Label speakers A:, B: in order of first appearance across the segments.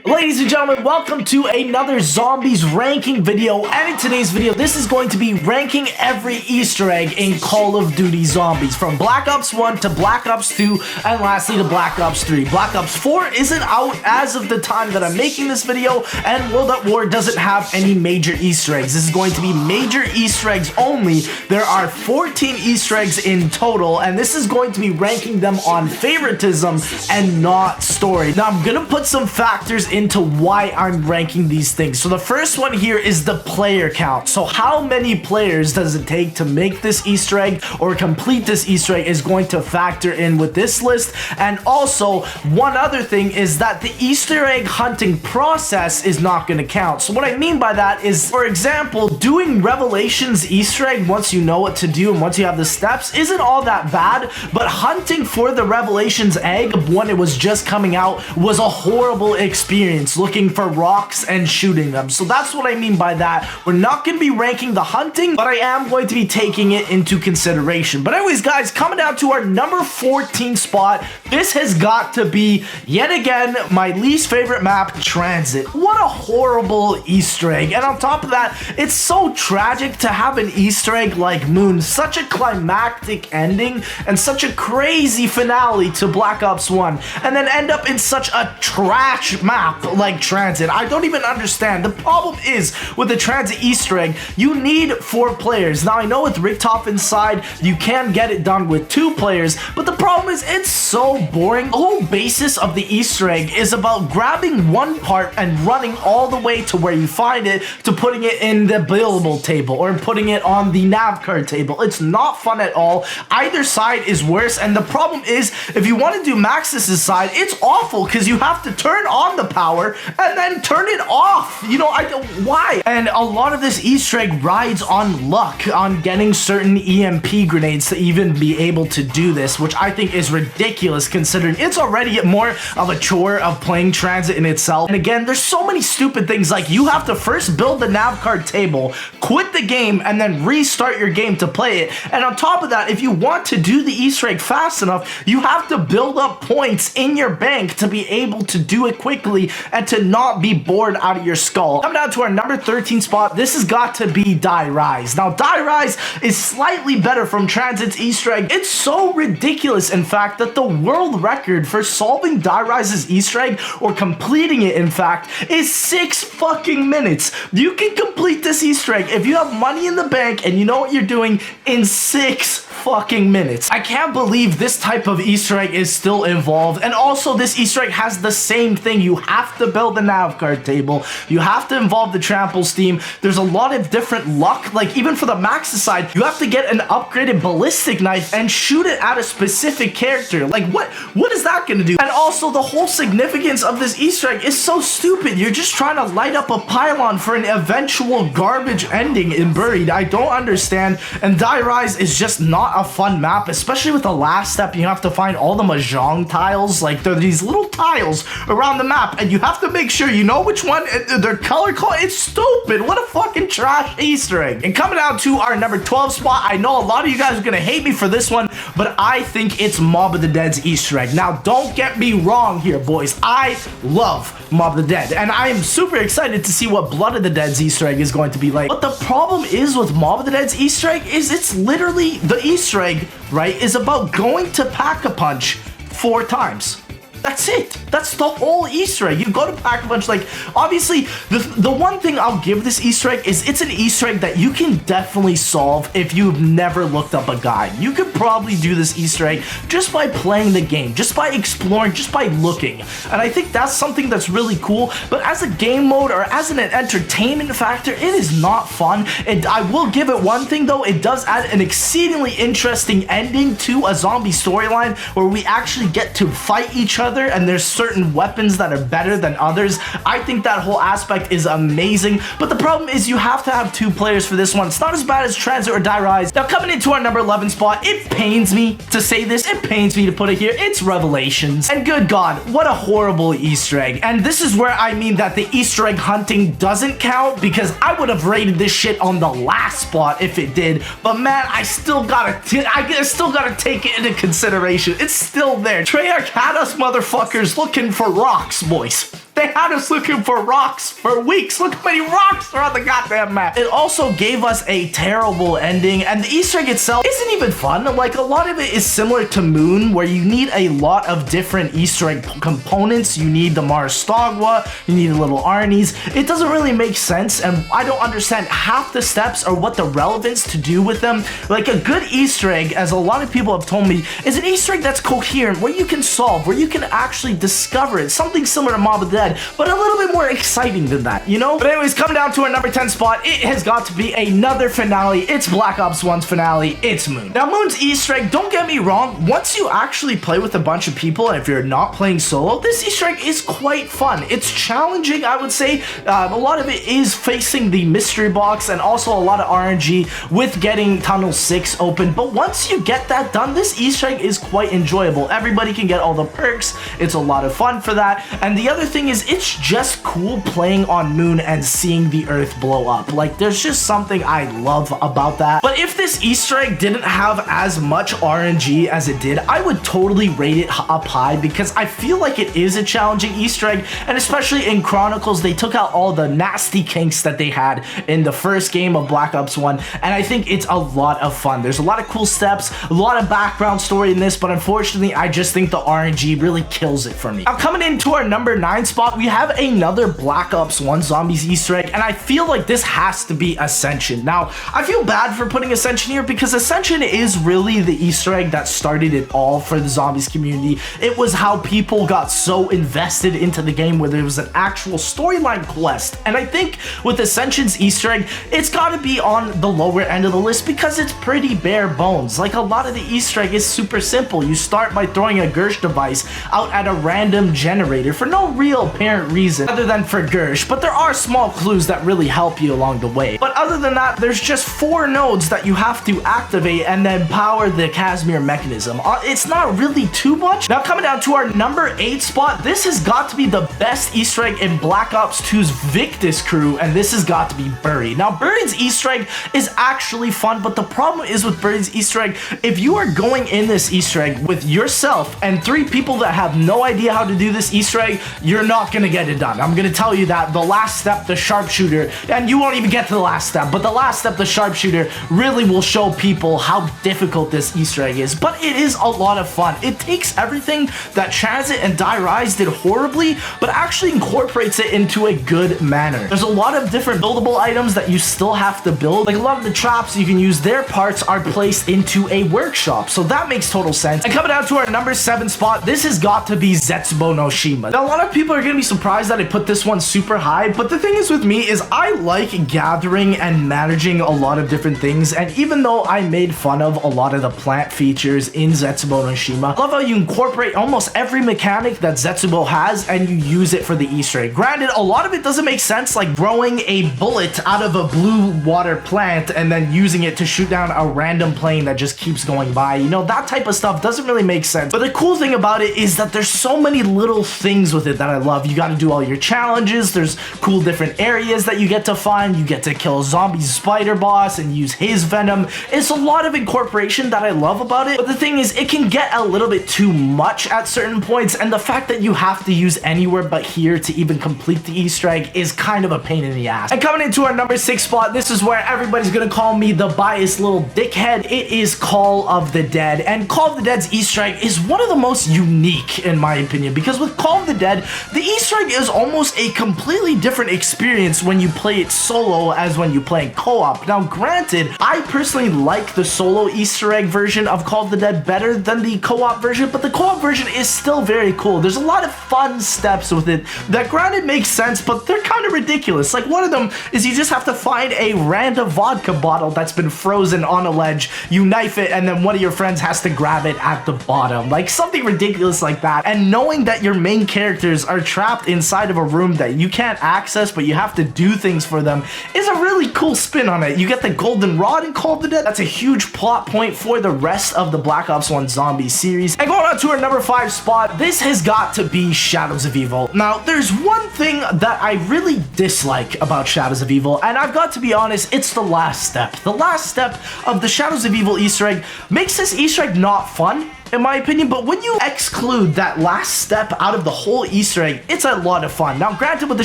A: Ladies and gentlemen, welcome to another zombies ranking video, and in today's video this is going to be ranking every Easter egg in Call of Duty Zombies, from Black Ops 1 to Black Ops 2 and lastly to Black Ops 3. Black Ops 4 isn't out as of the time that I'm making this video, and World at War doesn't have any major Easter eggs. This is going to be major Easter eggs only. There are 14 Easter eggs in total, and this is going to be ranking them on favoritism and not story. Now I'm gonna put some factors into why I'm ranking these things. So the first one here is the player count. So how many players does it take to make this Easter egg or complete this Easter egg is going to factor in with this list. And also one other thing is that the Easter egg hunting process is not going to count. So what I mean by that is, for example, doing Revelations Easter egg once you know what to do and once you have the steps isn't all that bad, but hunting for the Revelations egg when it was just coming out was a horrible experience, looking for rocks and shooting them. So that's what I mean by that. We're not going to be ranking the hunting, but I am going to be taking it into consideration. But anyways, guys, coming down to our number 14 spot, this has got to be, yet again, my least favorite map, Transit. What a horrible Easter egg. And on top of that, it's so tragic to have an Easter egg like Moon, such a climactic ending and such a crazy finale to Black Ops 1, and then end up in such a trash map like Transit. I don't even understand. The problem is with the Transit Easter egg, you need 4 players. Now I know with Richtof inside you can get it done with 2 players, but the problem is it's so boring. The whole basis of the Easter egg is about grabbing one part and running all the way to where you find it, to putting it in the buildable table or putting it on the nav card table. It's not fun at all. Either side is worse, and the problem is if you want to do Maxis' side, it's awful because you have to turn on the power and then turn it off. You know, I don't, why? And a lot of this Easter egg rides on luck, on getting certain EMP grenades to even be able to do this, which I think is ridiculous considering it's already more of a chore of playing Transit in itself. And again, there's so many stupid things, like you have to first build the nav card table, quit the game, and then restart your game to play it. And on top of that, if you want to do the Easter egg fast enough, you have to build up points in your bank to be able to do it quickly and to not be bored out of your skull. Coming down to our number 13 spot, this has got to be Die Rise. Now, Die Rise is slightly better from Transit's Easter egg. It's so ridiculous, in fact, that the world record for solving Die Rise's Easter egg, or completing it, in fact, is 6 fucking minutes. You can complete this Easter egg if you have money in the bank and you know what you're doing in 6 fucking minutes. I can't believe this type of Easter egg is still involved. And also, this Easter egg has the same thing. You have to build the nav card table. You have to involve the trample steam. There's a lot of different luck. Like even for the Maxis side, you have to get an upgraded ballistic knife and shoot it at a specific character. Like what is that gonna do? And also, the whole significance of this Easter egg is so stupid. You're just trying to light up a pylon for an eventual garbage ending in Buried. I don't understand. And Die Rise is just not a fun map, especially with the last step. You have to find all the mahjong tiles. Like, there are these little tiles around the map, and you have to make sure you know which one their color code. It's stupid. What a fucking trash Easter egg. And coming down to our number 12 spot, I know a lot of you guys are gonna hate me for this one, but I think it's Mob of the Dead's Easter egg. Now, don't get me wrong here, boys. I love Mob of the Dead, and I am super excited to see what Blood of the Dead's Easter egg is going to be like. But the problem is with Mob of the Dead's Easter egg is it's literally, the Easter egg, right, is about going to Pack-a-Punch 4 times. That's it. That's the whole Easter egg. You go to Pack-a-Punch. Like, obviously, the one thing I'll give this Easter egg is it's an Easter egg that you can definitely solve if you've never looked up a guide. You could probably do this Easter egg just by playing the game, just by exploring, just by looking. And I think that's something that's really cool. But as a game mode or as an entertainment factor, it is not fun. And I will give it one thing, though. It does add an exceedingly interesting ending to a zombie storyline where we actually get to fight each other other, and there's certain weapons that are better than others. I think that whole aspect is amazing, but the problem is you have to have 2 players for this one. It's not as bad as Transit or Die Rise. Now, coming into our number 11 spot, it pains me to say this, it pains me to put it here, it's Revelations. And good God, what a horrible Easter egg. And this is where I mean that the Easter egg hunting doesn't count, because I would have rated this shit on the last spot if it did, but man, I still gotta take it into consideration. It's still there. Treyarch had us motherfuckers looking for rocks, boys. They had us looking for rocks for weeks. Look how many rocks are on the goddamn map. It also gave us a terrible ending, and the Easter egg itself isn't even fun. Like, a lot of it is similar to Moon, where you need a lot of different Easter egg components. You need the Mars Stogwa, you need a little Arnie's. It doesn't really make sense, and I don't understand half the steps or what the relevance to do with them. Like, a good Easter egg, as a lot of people have told me, is an Easter egg that's coherent, where you can solve, where you can actually discover it. Something similar to Mob of the Dead, but a little bit more exciting than that, you know? But anyways, coming down to our number 10 spot, it has got to be another finale. It's Black Ops 1's finale. It's Moon. Now, Moon's Easter egg, don't get me wrong, once you actually play with a bunch of people, and if you're not playing solo, this Easter egg is quite fun. It's challenging, I would say. A lot of it is facing the mystery box, and also a lot of RNG with getting Tunnel 6 open. But once you get that done, this Easter egg is quite enjoyable. Everybody can get all the perks. It's a lot of fun for that. And the other thing is, it's just cool playing on Moon and seeing the Earth blow up. Like, there's just something I love about that. But if this Easter egg didn't have as much RNG as it did, I would totally rate it up high, because I feel like it is a challenging Easter egg, and especially in Chronicles, they took out all the nasty kinks that they had in the first game of Black Ops 1, and I think it's a lot of fun. There's a lot of cool steps, a lot of background story in this, but unfortunately, I just think the RNG really kills it for me. Now, coming into our number 9 spot, we have another Black Ops 1 Zombies Easter egg, and I feel like this has to be Ascension. Now, I feel bad for putting Ascension here, because Ascension is really the Easter egg that started it all for the Zombies community. It was how people got so invested into the game, where there was an actual storyline quest, and I think with Ascension's Easter egg, it's got to be on the lower end of the list, because it's pretty bare bones. Like, a lot of the Easter egg is super simple. You start by throwing a Gersh device out at a random generator for no real apparent reason other than for Gersh, but there are small clues that really help you along the way. But other than that, there's just 4 nodes that you have to activate and then power the Casimir mechanism. It's not really too much. Now, coming down to our number 8 spot, this has got to be the best Easter egg in Black Ops 2's Victus crew, and this has got to be Buried. Now, Buried's Easter egg is actually fun, but the problem is with Buried's Easter egg, if you are going in this Easter egg with yourself and 3 people that have no idea how to do this Easter egg, you're not gonna get it done. I'm gonna tell you that. The last step, the sharpshooter, and you won't even get to the last step, but the last step, the sharpshooter, really will show people how difficult this Easter egg is. But it is a lot of fun. It takes everything that Transit and Die Rise did horribly, but actually incorporates it into a good manner. There's a lot of different buildable items that you still have to build. Like, a lot of the traps you can use, their parts are placed into a workshop, so that makes total sense. And coming down to our number 7 spot, this has got to be Zetsubou No Shima. Now, a lot of people are gonna be surprised that I put this one super high, but the thing is with me is I like gathering and managing a lot of different things, and even though I made fun of a lot of the plant features in Zetsubou No Shima, I love how you incorporate almost every mechanic that Zetsubou has and you use it for the Easter egg. Granted, a lot of it doesn't make sense, like growing a bullet out of a blue water plant and then using it to shoot down a random plane that just keeps going by. You know, that type of stuff doesn't really make sense. But the cool thing about it is that there's so many little things with it that I love. You got to do all your challenges. There's cool different areas that you get to find. You get to kill a zombie spider boss and use his venom. It's a lot of incorporation that I love about it. But the thing is, it can get a little bit too much at certain points, and the fact that you have to use anywhere but here to even complete the Easter egg is kind of a pain in the ass. And coming into our number 6 spot, this is where everybody's gonna call me the biased little dickhead. It is Call of the Dead, and Call of the Dead's Easter egg is one of the most unique in my opinion, because with Call of the Dead, the Easter egg is almost almost a completely different experience when you play it solo as when you play in co-op. Now, granted, I personally like the solo Easter egg version of Call of the Dead better than the co-op version, but the co-op version is still very cool. There's a lot of fun steps with it that granted makes sense, but they're kind of ridiculous. Like, one of them is you just have to find a random vodka bottle that's been frozen on a ledge, you knife it, and then one of your friends has to grab it at the bottom. Like, something ridiculous like that. And knowing that your main characters are trapped inside of a room that you can't access, but you have to do things for them, is a really cool spin on it. You get the golden rod in Call of the Dead. That's a huge plot point for the rest of the Black Ops 1 Zombie series. And going on to our number 5 spot, this has got to be Shadows of Evil. Now, there's one thing that I really dislike about Shadows of Evil, and I've got to be honest, it's the last step. The last step of the Shadows of Evil Easter egg makes this Easter egg not fun, in my opinion, but when you exclude that last step out of the whole Easter egg, it's a lot of fun. Now, granted, with the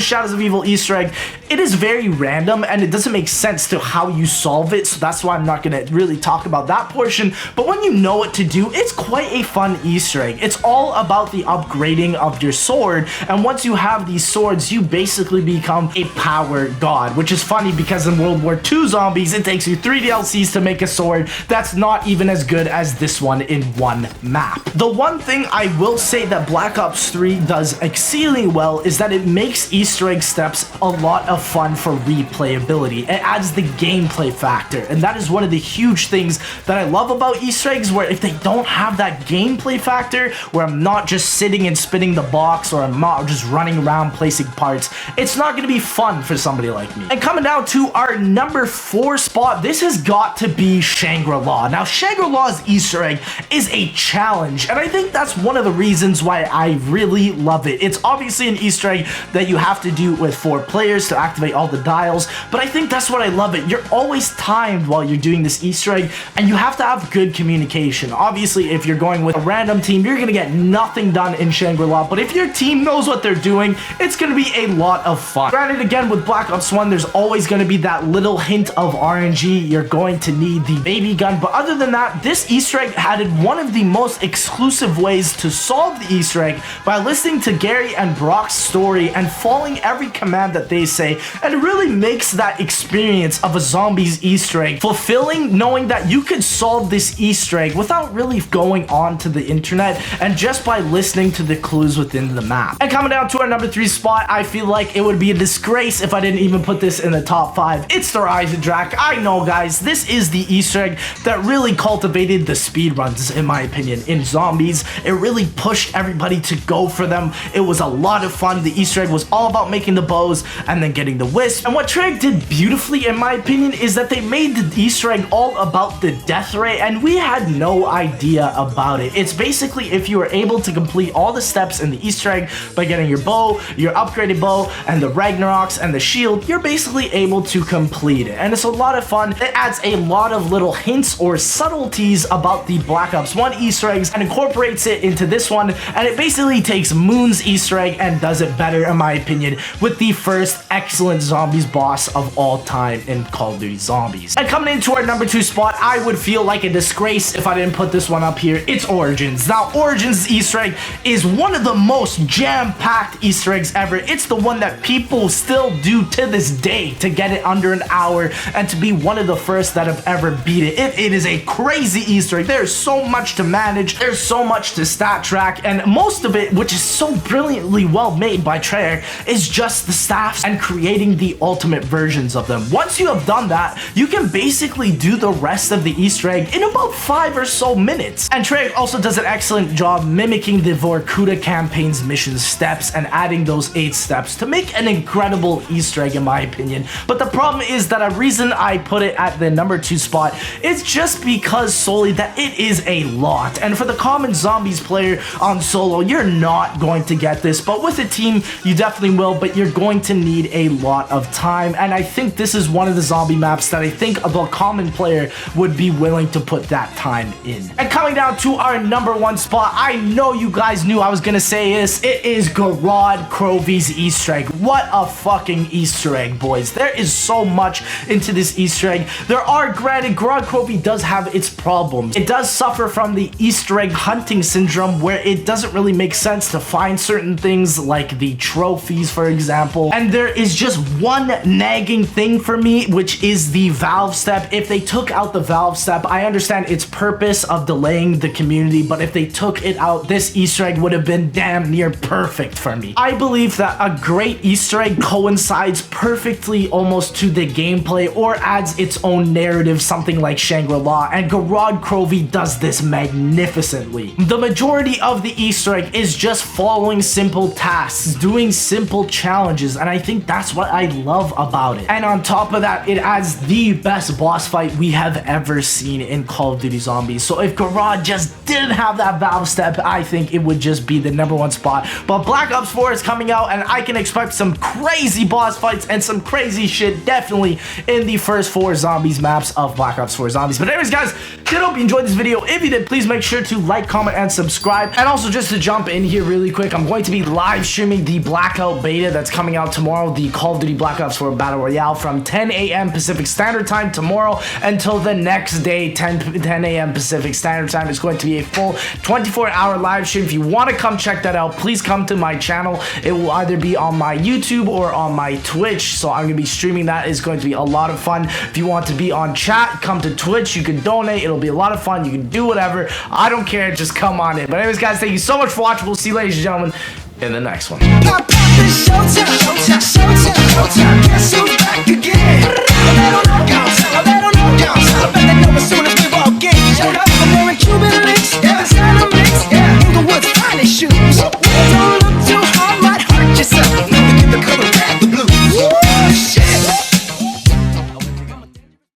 A: Shadows of Evil Easter egg, it is very random and it doesn't make sense to how you solve it, so that's why I'm not going to really talk about that portion, but when you know what to do, it's quite a fun Easter egg. It's all about the upgrading of your sword, and once you have these swords, you basically become a power god, which is funny because in World War II zombies, it takes you 3 DLCs to make a sword that's not even as good as this one in one map. The one thing I will say that Black Ops 3 does exceedingly well is that it makes Easter egg steps a lot of fun for replayability. It adds the gameplay factor, and that is one of the huge things that I love about Easter eggs, where if they don't have that gameplay factor, where I'm not just sitting and spinning the box, or I'm not just running around placing parts, it's not going to be fun for somebody like me. And coming down to our number 4 spot, this has got to be ShangriLa. Now, ShangriLa's Easter egg is a challenge, and I think that's one of the reasons why I really love it. It's obviously an Easter egg that you have to do with 4 players to activate all the dials, but I think that's what I love it. You're always timed while you're doing this Easter egg, and you have to have good communication. Obviously, if you're going with a random team, you're gonna get nothing done in ShangriLa, but if your team knows what they're doing, it's gonna be a lot of fun. Granted, again, with Black Ops 1, there's always gonna be that little hint of RNG. You're going to need the baby gun, but other than that, this Easter egg added one of the most exclusive ways to solve the Easter egg by listening to Gary and Brock's story and following every command that they say, and it really makes that experience of a zombie's Easter egg fulfilling, knowing that you could solve this Easter egg without really going on to the internet and just by listening to the clues within the map. And coming down to our number 3 spot, I feel like it would be a disgrace if I didn't even put this in the top 5. It's the Rise of Drac. I know, guys, this is the Easter egg that really cultivated the speedruns, in my opinion, in zombies. It really pushed everybody to go for them. It was a lot of fun. The Easter egg was all about making the bows and then getting the wisp. And what Treyarch did beautifully, in my opinion, is that they made the Easter egg all about the death rate, and we had no idea about it. It's basically if you were able to complete all the steps in the Easter egg by getting your bow, your upgraded bow, and the Ragnaroks and the shield, you're basically able to complete it. And it's a lot of fun. It adds a lot of little hints or subtleties about the Black Ops 1 Easter eggs and incorporates it into this one, and it basically takes Moon's Easter egg and does it better, in my opinion, with the first excellent zombies boss of all time in Call of Duty Zombies. And coming into our number 2 spot, I would feel like a disgrace if I didn't put this one up here. It's Origins. Now, Origins Easter egg is one of the most jam-packed Easter eggs ever. It's the one that people still do to this day to get it under an hour and to be one of the first that have ever beat it. It is a crazy Easter egg. There's so much to manage. There's so much to stat track, and most of it, which is so brilliantly well made by Treyarch, is just the staffs and creating the ultimate versions of them. Once you have done that, you can basically do the rest of the Easter egg in about 5 or so minutes. And Treyarch also does an excellent job mimicking the Vorkuta campaign's mission steps and adding those 8 steps to make an incredible Easter egg, in my opinion. But the problem is that a reason I put it at the number 2 spot is just because solely that it is a lot. And for the common zombies player on solo, you're not going to get this, but with a team, you definitely will, but you're going to need a lot of time. And I think this is one of the zombie maps that I think the common player would be willing to put that time in. And coming down to our number 1 spot, I know you guys knew I was gonna say this. It is Garrod Krovi's Easter egg. What a fucking Easter egg, boys. There is so much into this Easter egg. There are, granted, Garrod Krovi does have its problems. It does suffer from the Easter egg hunting syndrome where it doesn't really make sense to find certain things like the trophies, for example. And there is just one nagging thing for me, which is the valve step. If they took out the valve step, I understand its purpose of delaying the community, but if they took it out, this Easter egg would have been damn near perfect for me. I believe that a great Easter egg coincides perfectly almost to the gameplay or adds its own narrative, something like ShangriLa, and Garod Crovy does this magnificently. The majority of the Easter egg is just following simple tasks, doing simple challenges, and I think that's what I love about it. And on top of that, it adds the best boss fight we have ever seen in Call of Duty Zombies. So if Garod just didn't have that valve step, I think it would just be the #1 spot. But Black Ops 4 is coming out, and I can expect some crazy boss fights and some crazy shit definitely in the first 4 zombies maps of Black Ops 4 Zombies. But anyways, guys, I hope you enjoyed this video. If you did, please make sure to like, comment, and subscribe. And also, just to jump in here really quick, I'm going to be live streaming the Blackout beta that's coming out tomorrow, the Call of Duty Black Ops 4 Battle Royale, from 10 a.m. Pacific Standard Time tomorrow until the next day, 10 a.m. Pacific Standard Time. It's going to be a full 24-hour live stream. If you want to come check that out, please come to my channel. It will either be on my YouTube or on my Twitch, so I'm going to be streaming that. It's going to be a lot of fun. If you want to be on chat, come to Twitch. You can donate. It'll be a lot of fun. You can do whatever. I don't care. Just come on in. But anyways, guys, thank you so much for watching. We'll see you, ladies and gentlemen, in the next one.